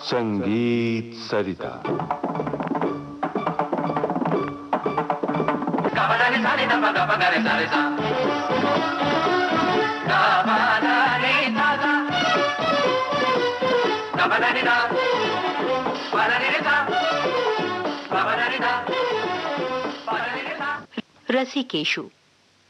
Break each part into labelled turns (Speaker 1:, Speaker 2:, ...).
Speaker 1: संगीत सरिता।
Speaker 2: रसिकेशु।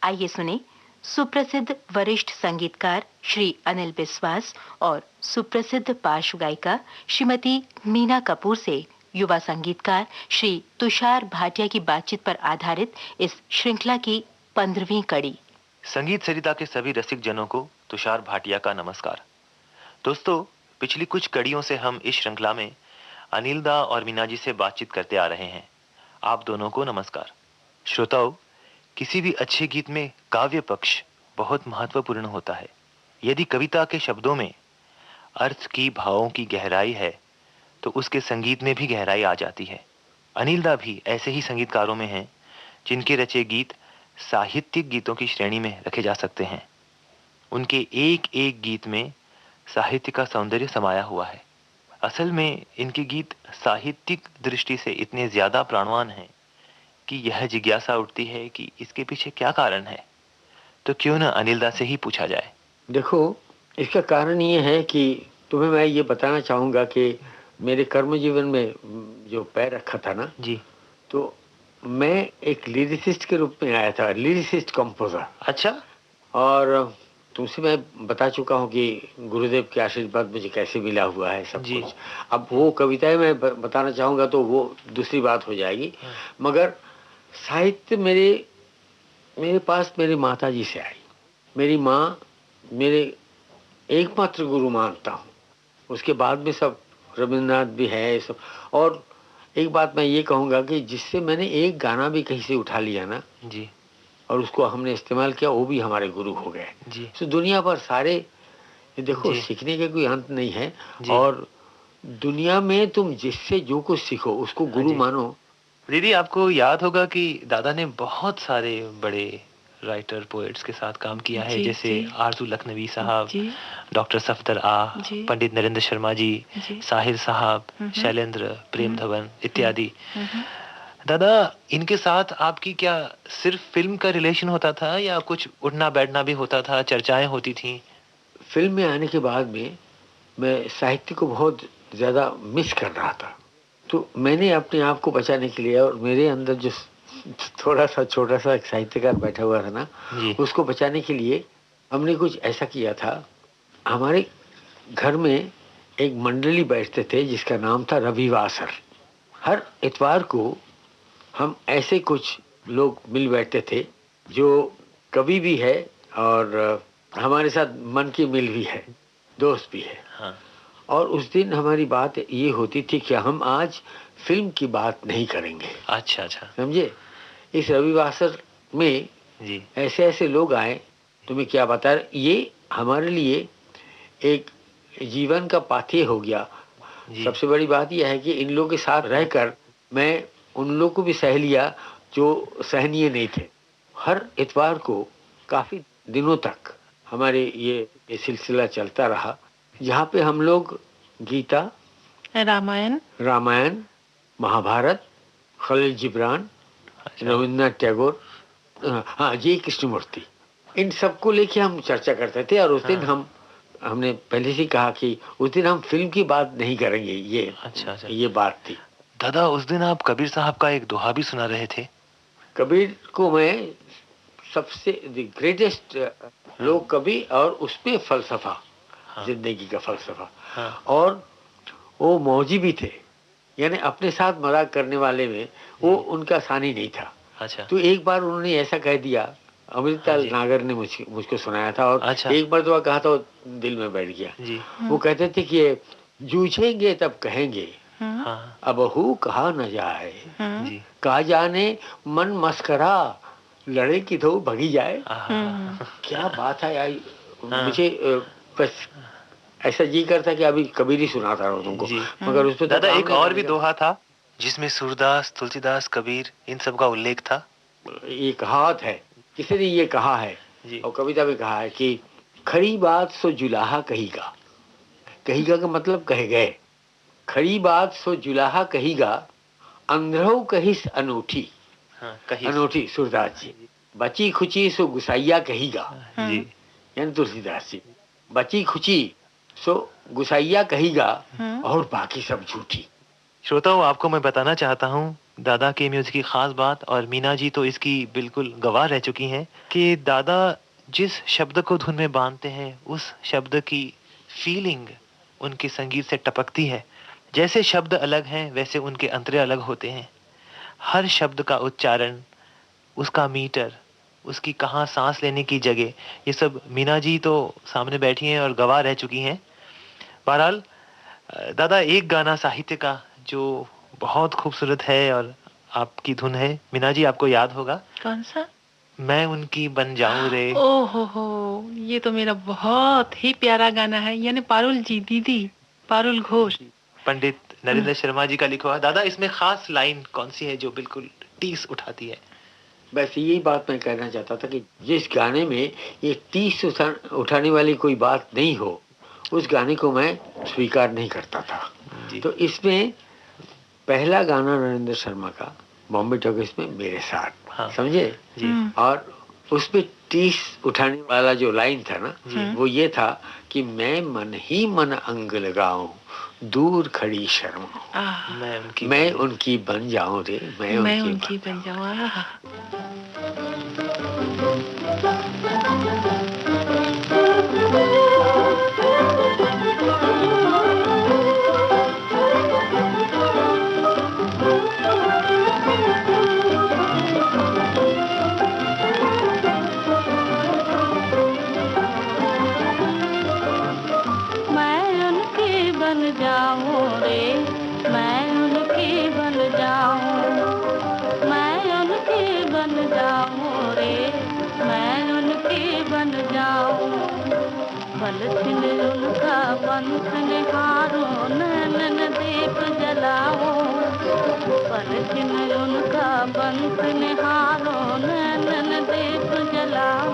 Speaker 2: आइए सुने सुप्रसिद्ध वरिष्ठ संगीतकार श्री अनिल बिस्वास और सुप्रसिद्ध पार्श्व गायिका श्रीमती मीना कपूर से युवा संगीतकार श्री तुषार भाटिया की बातचीत पर आधारित इस श्रृंखला की 15वीं कड़ी।
Speaker 3: संगीत सरिता के सभी रसिक जनों को तुषार भाटिया का नमस्कार। दोस्तों, पिछली कुछ कड़ियों से हम इस श्रृंखला में अनिल दा और मीना जी से बातचीत करते आ रहे हैं। आप दोनों को नमस्कार। श्रोताओं, किसी भी अच्छे गीत में काव्य पक्ष बहुत महत्वपूर्ण होता है। यदि कविता के शब्दों में अर्थ की, भावों की गहराई है तो उसके संगीत में भी गहराई आ जाती है। अनिल दा भी ऐसे ही संगीतकारों में हैं जिनके रचे गीत साहित्यिक गीतों की श्रेणी में रखे जा सकते हैं। उनके एक एक गीत में साहित्य का सौंदर्य समाया हुआ है। असल में इनके गीत साहित्यिक दृष्टि से इतने ज्यादा प्राणवान हैं कि यह जिज्ञासा उठती है कि इसके पीछे क्या कारण है। तो क्यों न अनिल दा से ही पूछा जाए।
Speaker 4: देखो, इसका कारण ये है कि तुम्हें मैं ये बताना चाहूँगा कि मेरे कर्म जीवन में जो पैर रखा था ना
Speaker 3: जी,
Speaker 4: तो मैं एक लिरिसिस्ट के रूप में आया था, लिरिसिस्ट कंपोजर।
Speaker 3: अच्छा।
Speaker 4: और तुमसे मैं बता चुका हूँ कि गुरुदेव के आशीर्वाद मुझे कैसे मिला हुआ है सब
Speaker 3: जी।
Speaker 4: कुछ। अब वो कविताएं मैं बताना चाहूँगा तो वो दूसरी बात हो जाएगी। मगर साहित्य मेरे पास मेरी माता जी से आई। मेरी माँ मेरे एकमात्र गुरु मानता हूँ। उसके बाद में सब रविन्द्रनाथ भी है सब। और एक बात मैं ये कहूँगा कि जिससे मैंने एक गाना भी कहीं से उठा लिया ना
Speaker 3: जी,
Speaker 4: और उसको हमने इस्तेमाल किया, वो भी हमारे गुरु हो गए
Speaker 3: जी।
Speaker 4: तो दुनिया पर सारे देखो
Speaker 3: जी।
Speaker 4: सीखने के कोई अंत नहीं है।
Speaker 3: जी।
Speaker 4: और दुनिया में तुम जिससे जो कुछ सीखो उसको गुरु
Speaker 3: जी।
Speaker 4: मानो।
Speaker 3: दीदी, आपको याद होगा कि दादा ने बहुत सारे बड़े राइटर पोएट्स के साथ काम किया है, जैसे आरजू लखनवी साहब, डॉक्टर सफदर पंडित नरेंद्र शर्मा जी, साहिर साहब, शैलेंद्र, प्रेम धवन इत्यादि। दादा, इनके साथ आपकी क्या सिर्फ फिल्म का रिलेशन होता था या कुछ उठना बैठना भी होता था, चर्चाएं होती थी?
Speaker 4: फिल्म में आने के बाद में मैं साहित्य को बहुत ज़्यादा मिस कर रहा था। तो मैंने अपने आप को बचाने के लिए और मेरे अंदर जो थोड़ा सा छोटा सा एक साहित्यकार बैठा हुआ था ना
Speaker 3: जी।
Speaker 4: उसको बचाने के लिए हमने कुछ ऐसा किया था। हमारे घर में एक मंडली बैठते थे जिसका नाम था रविवासर। हर इतवार को हम ऐसे कुछ लोग मिल बैठते थे जो कवि भी है और हमारे साथ मन की मिल भी है, दोस्त भी है।
Speaker 3: हाँ।
Speaker 4: और उस दिन हमारी बात ये होती थी कि हम आज फिल्म की बात नहीं करेंगे।
Speaker 3: अच्छा, अच्छा।
Speaker 4: समझे? इस रविवासर में
Speaker 3: जी।
Speaker 4: ऐसे ऐसे लोग आए, तुम्हें क्या बता, ये हमारे लिए एक जीवन का पाथेय हो गया। सबसे बड़ी बात यह है कि इन लोगों के साथ रहकर मैं उन लोगों को भी सह लिया जो सहनीय नहीं थे। हर इतवार को काफी दिनों तक हमारे ये सिलसिला चलता रहा, जहाँ पे हम लोग गीता, रामायण, महाभारत, खलील जिब्रान, रविन्द्रनाथ टैगोर, हाँ जी, कृष्णमूर्ति, इन सबको लेके हम चर्चा करते थे। और उस दिन हमने पहले से कहा कि उस दिन हम फिल्म की बात नहीं करेंगे। ये
Speaker 3: अच्छा।
Speaker 4: ये बात थी।
Speaker 3: दादा, उस दिन आप कबीर साहब का एक दोहा भी सुना रहे थे।
Speaker 4: कबीर को मैं सबसे ग्रेटेस्ट लोग कवि और उसमें फलसफा, जिंदगी का फलसफा। और वो मौजी भी थे, यानी अपने साथ मजाक करने वाले में वो उनका सानी नहीं था।
Speaker 3: अच्छा।
Speaker 4: तो एक बार उन्होंने ऐसा कह दिया, अमृतलाल नागर ने मुझको सुनाया था और एक मर्तबा कहा तो दिल में बैठ गया।
Speaker 3: जी।
Speaker 4: वो कहते थे कि जूझेंगे तब कहेंगे, अब हु कहा न जाए, कहा जाने मन मस्करा, लड़े की तो भगी जाए। क्या बात है यार। मुझे बस ऐसा जी करता कि अभी कबीर ही सुनाता रहो तुमको। मगर उस पे
Speaker 3: दादा, एक और भी दोहा था जिसमें सूरदास, तुलसीदास, कबीर इन सब का उल्लेख था।
Speaker 4: ये कहावत है, किसी ने ये कहा है और कविता में कहा है कि खरी बात सो जुलाहा कहीगा। कहीगा का मतलब कहे गए। खरी बात सो जुलाहा कहीगा, अंधरऊ कहिस अनूठी।
Speaker 3: हाँ, कहीं
Speaker 4: अनूठी सूरदास जी। बची खुची सो गुसाइया कहीगा,
Speaker 3: जी।
Speaker 4: यानी तुलसीदास जी। बची खुची सो गुसाइया कहीगा, और बाकी सब झूठी।
Speaker 3: श्रोताओं, आपको मैं बताना चाहता हूँ दादा के म्यूजिक की खास बात, और मीना जी तो इसकी बिल्कुल गवाह रह चुकी हैं, कि दादा जिस शब्द को धुन में बांधते हैं उस शब्द की फीलिंग उनके संगीत से टपकती है। जैसे शब्द अलग हैं वैसे उनके अंतरे अलग होते हैं। हर शब्द का उच्चारण, उसका मीटर, उसकी कहाँ सांस लेने की जगह, ये सब मीना जी तो सामने बैठी हैं और गवाह रह चुकी हैं। बहरहाल दादा, एक गाना साहित्य का जो बहुत खूबसूरत है और आपकी धुन है, मीना जी आपको याद होगा,
Speaker 1: कौन सा?
Speaker 3: मैं उनकी बन जाऊं रे।
Speaker 1: ओहो हो, ये तो मेरा बहुत ही प्यारा गाना है, यानी पारुल जी, दीदी पारुल घोष,
Speaker 3: पंडित नरेंद्र शर्मा जी का लिखा हुआ। दादा, इसमें खास लाइन कौन सी है जो बिल्कुल टीस उठाती है?
Speaker 4: बस यही बात मैं कहना चाहता था कि जिस गाने में ये टीस उठाने वाली कोई बात नहीं हो, उस गाने को मैं स्वीकार नहीं करता था।
Speaker 3: जी।
Speaker 4: तो इसमें पहला गाना नरेंद्र शर्मा का बॉम्बे टॉकीज में मेरे साथ,
Speaker 3: हाँ।
Speaker 4: समझे
Speaker 3: जी।
Speaker 4: और उसमें टीस उठाने वाला जो लाइन था ना, वो ये था कि मैं मन ही मन अंग लगाऊं, दूर खड़ी शर्मा, मैं उनकी बन जाऊं रे, मैं उनकी
Speaker 1: बन जाऊं।
Speaker 5: पंख निहारो नैनन दीप जलाओ, पलकिन उनका पंख निहारो नैनन दीप जलाओ,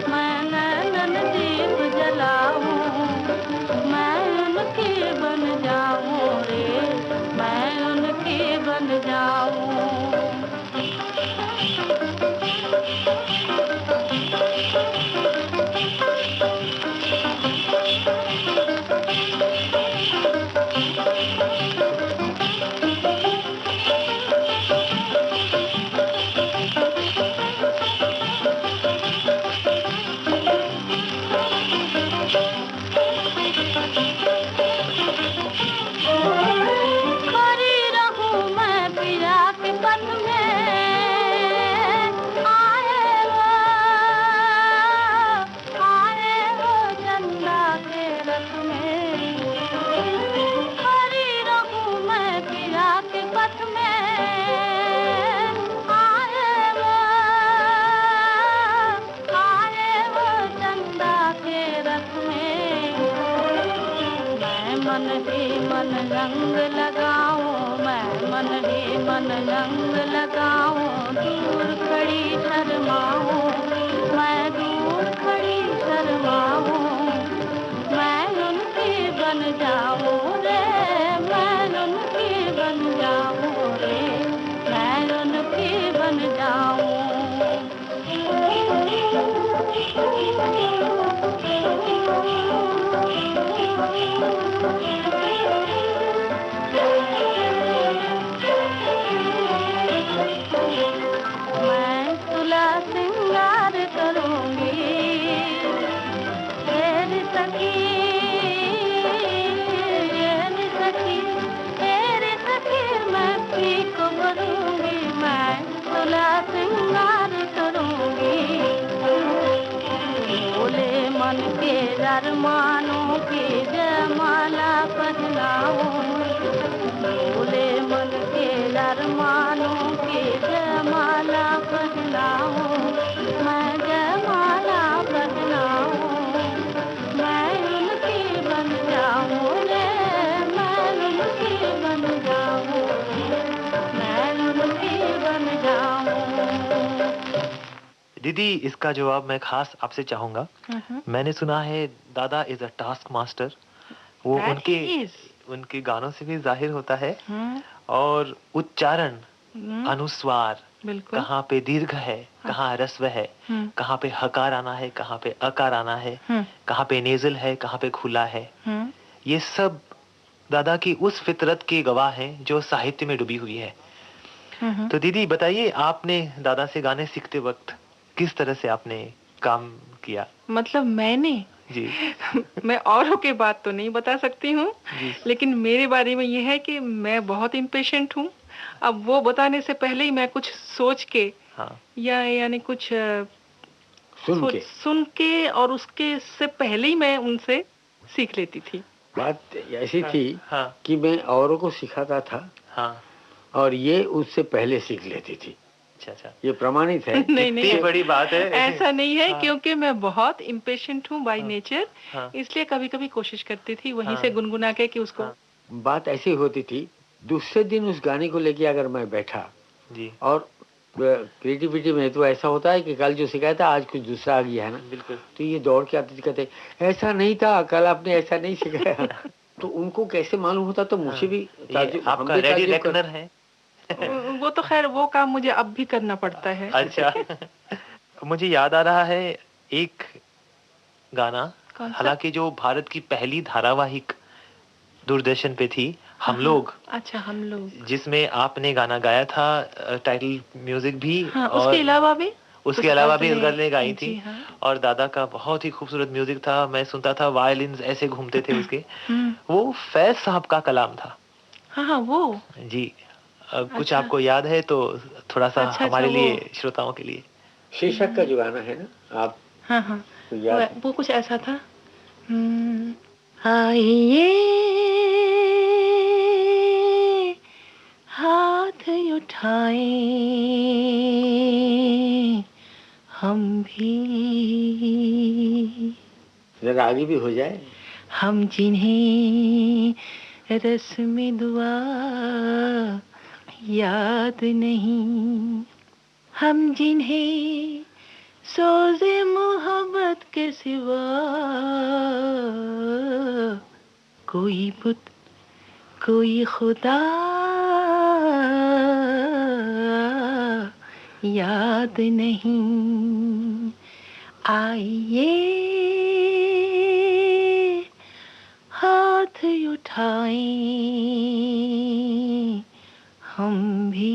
Speaker 5: मैं नैनन दीप जलाऊं, मैं उनकी बन जाऊं रे, मैं उनकी बन जाऊं। रंग लगाऊं, मैं मन ही मन रंग लगाऊं, दूर खड़ी शर्माऊं, मैं दूर खड़ी शर्माऊं, मैं उनकी बन जाऊं रे, मैं उनकी बन जाऊं रे, मैं उनकी बन जाऊं। अरमानों की जयमाला पहनाऊं, भोले मन के अरमानों की जयमाला पहनाऊं, मैं जयमाला पहनाऊं, मैं उनकी बन जाऊं रे, मैं उनकी बन जाऊं, मैं उनकी बन जाऊं।
Speaker 3: दीदी, इसका जवाब मैं खास आपसे चाहूंगा। मैंने सुना है दादा इज अ टास्क मास्टर। वो उनके गानों से भी जाहिर होता है।
Speaker 1: हम्म,
Speaker 3: और उच्चारण, अनुस्वार,
Speaker 1: बिल्कुल।
Speaker 3: कहाँ पे दीर्घ है, कहाँ रस्व है, कहाँ पे हकार आना है, कहाँ पे अकार आना है, कहाँ पे नेजल है, कहाँ पे खुला है, ये सब दादा की उस फितरत की गवाह है जो साहित्य में डूबी हुई है। तो दीदी बताइए, आपने दादा से गाने सीखते वक्त किस तरह से आपने काम किया?
Speaker 1: मतलब मैंने
Speaker 3: जी
Speaker 1: मैं औरों के बात तो नहीं बता सकती हूँ,
Speaker 3: जी।
Speaker 1: लेकिन मेरे बारे में ये है कि मैं बहुत इम्पेशेंट हूँ। अब वो बताने से पहले ही मैं कुछ सोच के
Speaker 3: हाँ
Speaker 1: या यानी कुछ
Speaker 4: सुन
Speaker 1: के और उसके से पहले ही मैं उनसे सीख लेती थी।
Speaker 4: बात ऐसी थी
Speaker 3: हाँ
Speaker 4: कि मैं औरों को सिखाता था
Speaker 3: हाँ।
Speaker 4: और ये उससे पहले सीख लेती थी।
Speaker 3: अच्छा अच्छा।
Speaker 4: ये प्रमाणित है।
Speaker 1: नहीं
Speaker 3: कितनी बड़ी बात है।
Speaker 1: ऐसा नहीं है,
Speaker 3: हाँ।
Speaker 1: क्योंकि मैं बहुत इम्पेशेंट हूँ बाय
Speaker 3: हाँ।
Speaker 1: नेचर,
Speaker 3: हाँ।
Speaker 1: इसलिए कभी कभी कोशिश करती थी वहीं
Speaker 3: हाँ।
Speaker 1: से गुनगुना के कि उसको।
Speaker 3: हाँ।
Speaker 4: बात ऐसी होती थी, दूसरे दिन उस गाने को लेके अगर मैं बैठा
Speaker 3: जी
Speaker 4: और क्रिएटिविटी में तो ऐसा होता है कि कल जो सिखाया था आज कुछ दूसरा आ गया है ना,
Speaker 3: बिल्कुल।
Speaker 4: तो ये दौड़ के आते थे, कहते ऐसा नहीं था, कल आपने ऐसा नहीं सिखाया। तो उनको कैसे मालूम होता, तो मुझे भी
Speaker 3: ये
Speaker 4: ताज्जुब, हम
Speaker 3: आपका
Speaker 4: भी
Speaker 3: रेडी
Speaker 4: ताज्जुब
Speaker 3: रेकनर है।
Speaker 1: वो तो खैर वो काम मुझे अब भी करना पड़ता है।
Speaker 3: अच्छा। मुझे याद आ रहा है एक गाना,
Speaker 1: कौन सा?
Speaker 3: हालांकि जो भारत की पहली धारावाहिक दूरदर्शन पे थी, हम लोग,
Speaker 1: अच्छा हम लोग,
Speaker 3: जिसमें आपने गाना गाया था, टाइटल म्यूजिक भी,
Speaker 1: हाँ,
Speaker 3: और
Speaker 1: उसके अलावा भी
Speaker 3: उसके
Speaker 1: कुछ
Speaker 3: अलावा भी इस
Speaker 1: गजलें,
Speaker 3: गर्ल ने गाई थी।
Speaker 1: जी हाँ।
Speaker 3: और दादा का बहुत ही खूबसूरत म्यूजिक था, मैं सुनता था, वायलिन्स ऐसे घूमते थे उसके। वो फैज साहब का कलाम था।
Speaker 1: हाँ हाँ वो।
Speaker 3: जी। कुछ
Speaker 1: अच्छा।
Speaker 3: आपको याद है तो थोड़ा सा
Speaker 1: अच्छा
Speaker 3: हमारे
Speaker 1: वो,
Speaker 3: लिए, श्रोताओं के लिए।
Speaker 4: शीर्षक का जो गाना है ना, आप
Speaker 1: हाँ हाँ
Speaker 4: तो याद है?
Speaker 1: वो कुछ ऐसा था। आइए हाथ उठाएं हम भी,
Speaker 4: जरा आगे भी हो जाए।
Speaker 1: हम जिन्हें रस्म दुआ याद नहीं, हम जिन्हें सोज़े मोहब्बत के सिवा कोई बुत कोई खुदा याद नहीं। आइए हाथ उठाएं हम भी।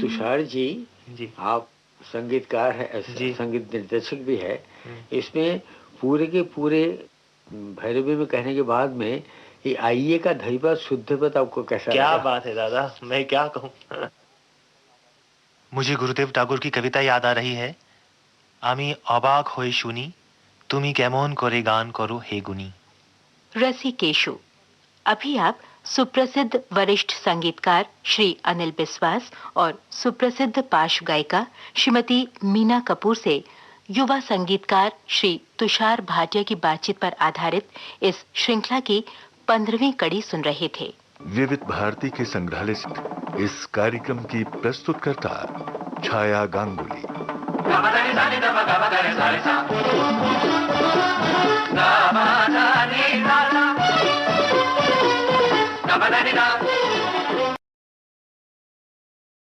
Speaker 4: तुषार जी,
Speaker 3: जी
Speaker 4: आप संगीतकार है,
Speaker 3: जी।
Speaker 4: संगीत निर्देशक भी है। इसमें पूरे के पूरे भैरवी में कहने के बाद में ये आइए का धैर्य शुद्ध पद आपको कैसा
Speaker 3: क्या
Speaker 4: लगा?
Speaker 3: बात है दादा, मैं क्या कहूँ। मुझे गुरुदेव टागोर की कविता याद आ रही है। आमी अबाक होए शुनी, तुमी केमन करे गान करो हे गुनी।
Speaker 2: रसिकेशु। अभी आप सुप्रसिद्ध वरिष्ठ संगीतकार श्री अनिल बिस्वास और सुप्रसिद्ध पार्श्व गायिका श्रीमती मीना कपूर से युवा संगीतकार श्री तुषार भाटिया की बातचीत पर आधारित इस श्रृंखला की 15वीं कड़ी सुन रहे थे।
Speaker 6: विविध भारती के संग्रहालय से इस कार्यक्रम की प्रस्तुतकर्ता छाया Ganguly.
Speaker 7: Da ba da ni da da, da ba da ni da.